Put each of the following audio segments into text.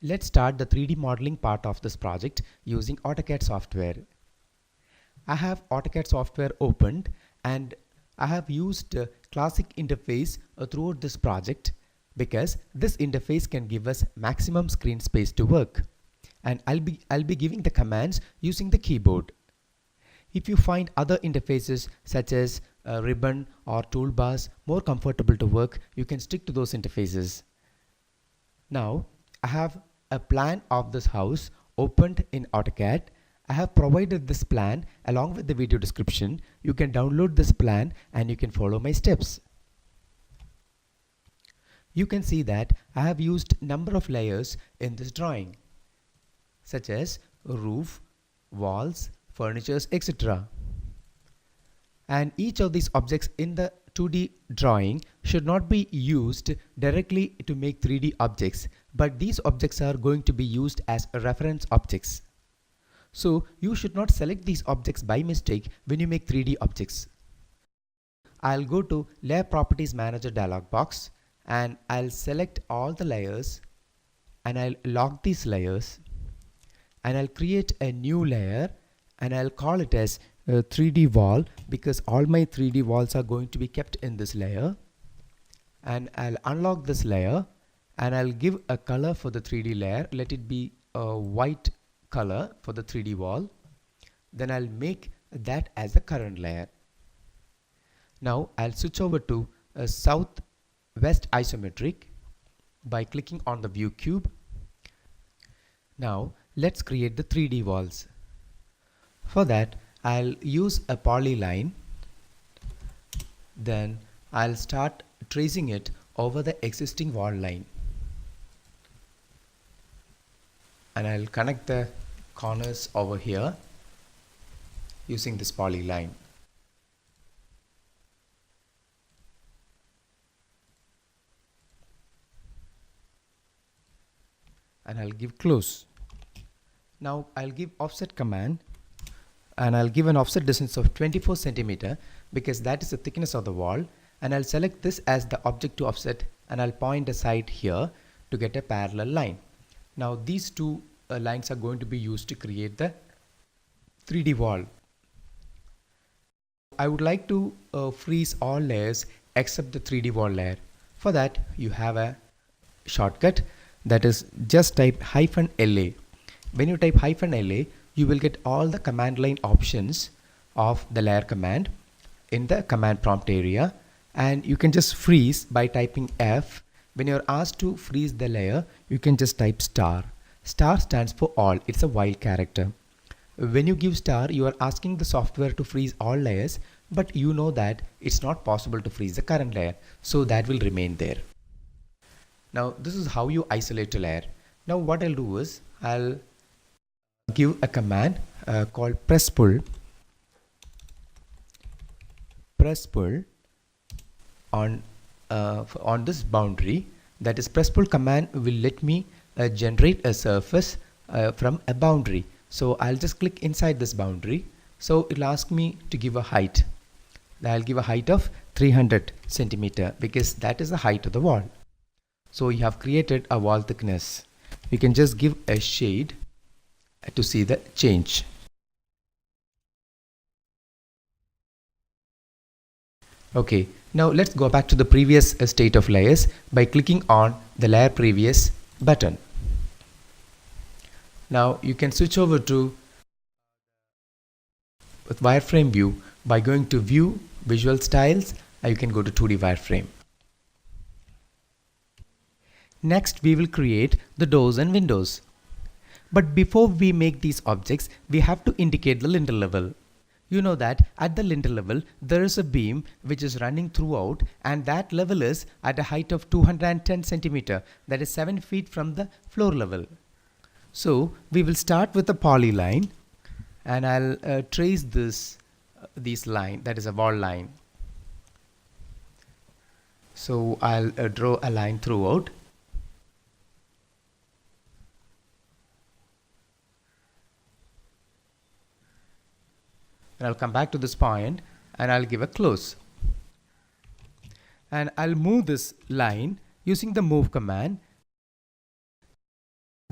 Let's start the 3D modeling part of this project using Autocad software. I have Autocad software opened and I have used classic interface throughout this project because this interface can give us maximum screen space to work. And I'll be giving the commands using the keyboard. If you find other interfaces such as ribbon or toolbars more comfortable to work, you can stick to those interfaces. Now I have a plan of this house opened in Autocad. I have provided this plan along with the video description. You can download this plan and you can follow my steps. You can see that I have used number of layers in this drawing, such as roof, walls, furnitures, etc. And each of these objects in the 2D drawing should not be used directly to make 3D objects, but these objects are going to be used as reference objects. So you should not select these objects by mistake when you make 3D objects. I'll go to Layer Properties Manager dialog box and I'll select all the layers and I'll lock these layers and I'll create a new layer and I'll call it as 3D wall because all my 3D walls are going to be kept in this layer. And I'll unlock this layer and I'll give a color for the 3D layer. Let it be a white color for the 3D wall. Then I'll make that as the current layer. Now I'll switch over to a southwest isometric by clicking on the view cube. Now let's create the 3D walls. For that I'll use a polyline, then I'll start tracing it over the existing wall line and I'll connect the corners over here using this polyline. And I'll give close. Now I'll give offset command and I'll give an offset distance of 24 centimeter because that is the thickness of the wall, and I'll select this as the object to offset and I'll point aside here to get a parallel line. Now these two lines are going to be used to create the 3D wall. I would like to freeze all layers except the 3D wall layer. For that you have a shortcut, that is just type -LA. When you type -LA, you will get all the command line options of the layer command in the command prompt area, and you can just freeze by typing F. When you're asked to freeze the layer, you can just type star. Star stands for all, it's a while character. When you give star, you are asking the software to freeze all layers, but you know that it's not possible to freeze the current layer, so that will remain there. Now this is how you isolate a layer. Now what I'll do is I'll give a command called press pull on this boundary. That is, press pull command will let me generate a surface from a boundary. So I'll just click inside this boundary. So it'll ask me to give a height. I'll give a height of 300 centimeter because that is the height of the wall. So you have created a wall thickness. You can just give a shade to see the change. Okay, now let's go back to the previous state of layers by clicking on the layer previous button. Now you can switch over to wireframe view by going to view, visual styles, and you can go to 2D wireframe. Next we will create the doors and windows. But before we make these objects, we have to indicate the lintel level. You know that at the lintel level there is a beam which is running throughout, and that level is at a height of 210 centimeter, that is 7 feet from the floor level. So we will start with a polyline and I'll trace this line, that is a wall line. So I'll draw a line throughout. And I'll come back to this point and I'll give a close. And I'll move this line using the move command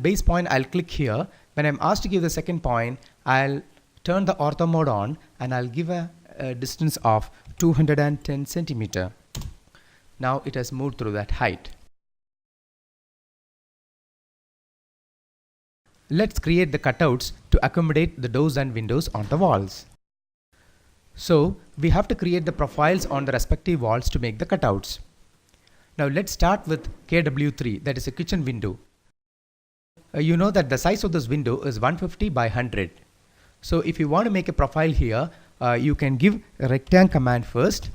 Base point, I'll click here. When I'm asked to give the second point, I'll turn the ortho mode on and I'll give a distance of 210 centimeter. Now it has moved through that height. Let's create the cutouts to accommodate the doors and windows on the walls. So we have to create the profiles on the respective walls to make the cutouts. Now let's start with KW3, that is a kitchen window. You know that the size of this window is 150 by 100. So if you want to make a profile here, you can give a rectangle command first.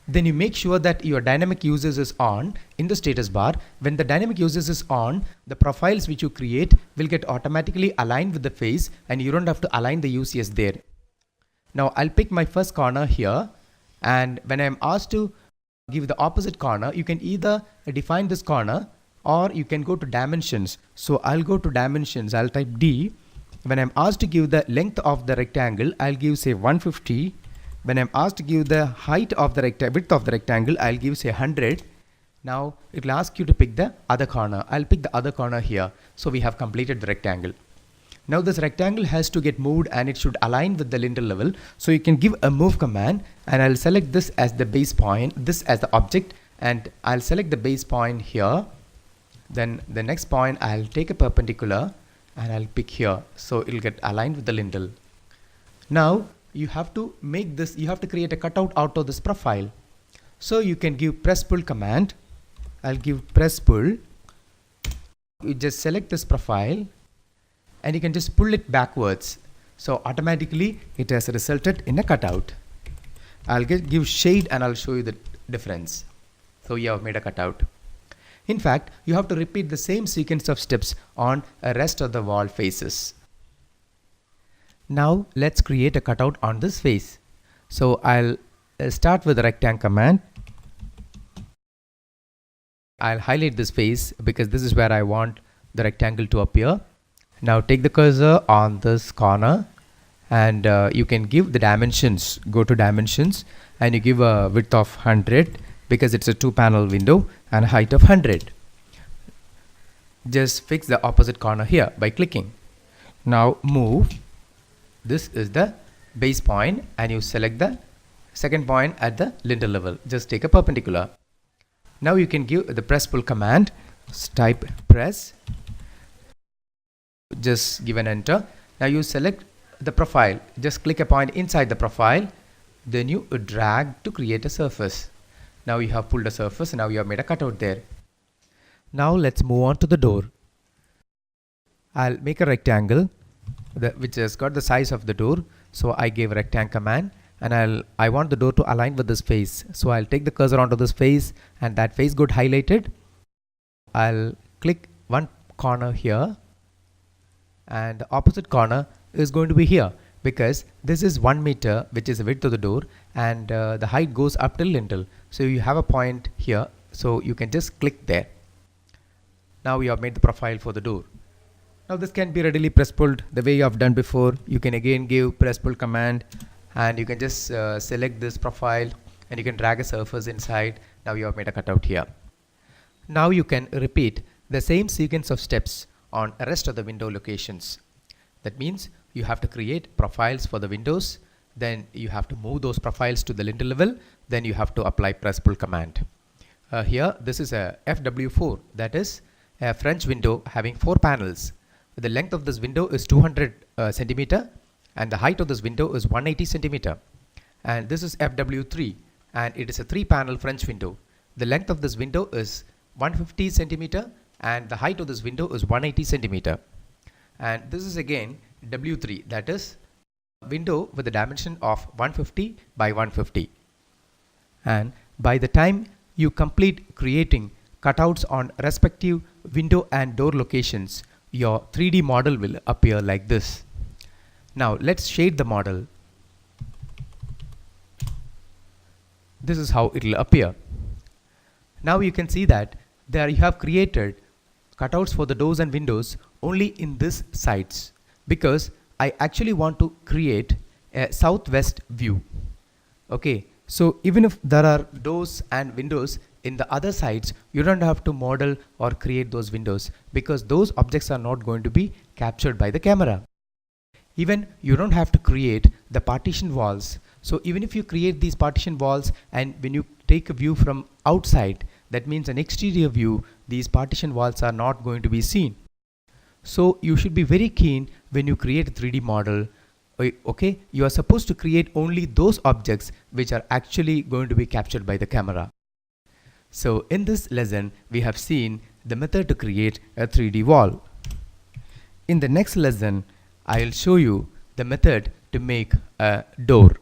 Then you make sure that your dynamic uses is on in the status bar. When the dynamic uses is on, the profiles which you create will get automatically aligned with the face and you don't have to align the UCS there. Now I'll pick my first corner here, and when I'm asked to give the opposite corner, you can either define this corner or you can go to dimensions. So I'll go to dimensions, I'll type D. When I'm asked to give the length of the rectangle, I'll give say 150. When I'm asked to give the height of the width of the rectangle, I'll give say 100. Now it will ask you to pick the other corner. I'll pick the other corner here. So we have completed the rectangle. Now this rectangle has to get moved and it should align with the lintel level. So you can give a move command and I'll select this as the base point, this as the object, and I'll select the base point here. Then the next point I'll take a perpendicular and I'll pick here. So it'll get aligned with the lintel. Now you have to make this, you have to create a cutout out of this profile. So you can give press pull command. I'll give press pull. You just select this profile and you can just pull it backwards. So automatically it has resulted in a cutout. I'll give shade and I'll show you the difference. So you have made a cutout. In fact, you have to repeat the same sequence of steps on the rest of the wall faces. Now let's create a cutout on this face. So I'll start with the rectangle command. I'll highlight this face because this is where I want the rectangle to appear. Now take the cursor on this corner and you can give the dimensions. Go to dimensions and you give a width of 100 because it's a 2-panel window and a height of 100. Just fix the opposite corner here by clicking. Now move. This is the base point and you select the second point at the lintel level. Just take a perpendicular. Now you can give the press pull command. Type press. Just give an enter. Now you select the profile. Just click a point inside the profile. Then you drag to create a surface. Now you have pulled a surface and now you have made a cutout there. Now let's move on to the door. I'll make a rectangle which has got the size of the door. So I gave rectangle command and I want the door to align with this face. So I'll take the cursor onto this face and that face got highlighted. I'll click one corner here and the opposite corner is going to be here because this is 1 meter, which is the width of the door, and the height goes up till lintel. So you have a point here, so you can just click there. Now you have made the profile for the door. Now this can be readily press pulled the way you have done before. You can again give press pull command and you can just select this profile and you can drag a surface inside. Now you have made a cutout here. Now you can repeat the same sequence of steps on the rest of the window locations. That means you have to create profiles for the windows, then you have to move those profiles to the lintel level, then you have to apply press pull command. Here this is a FW4, that is a French window having 4 panels. The length of this window is 200 centimeter and the height of this window is 180 centimeter. And this is FW3 and it is a 3-panel French window. The length of this window is 150 centimeter and the height of this window is 180 centimeter. And this is again W3, that is window with a dimension of 150 by 150. And by the time you complete creating cutouts on respective window and door locations, your 3D model will appear like this. Now let's shade the model. This is how it will appear. Now you can see that there you have created cutouts for the doors and windows only in this sides because I actually want to create a southwest view. Okay, so even if there are doors and windows in the other sides, you don't have to model or create those windows because those objects are not going to be captured by the camera. Even you don't have to create the partition walls. So even if you create these partition walls and when you take a view from outside, that means an exterior view, these partition walls are not going to be seen. So you should be very keen when you create a 3D model. Okay, you are supposed to create only those objects which are actually going to be captured by the camera. So in this lesson, we have seen the method to create a 3D wall. In the next lesson, I'll show you the method to make a door.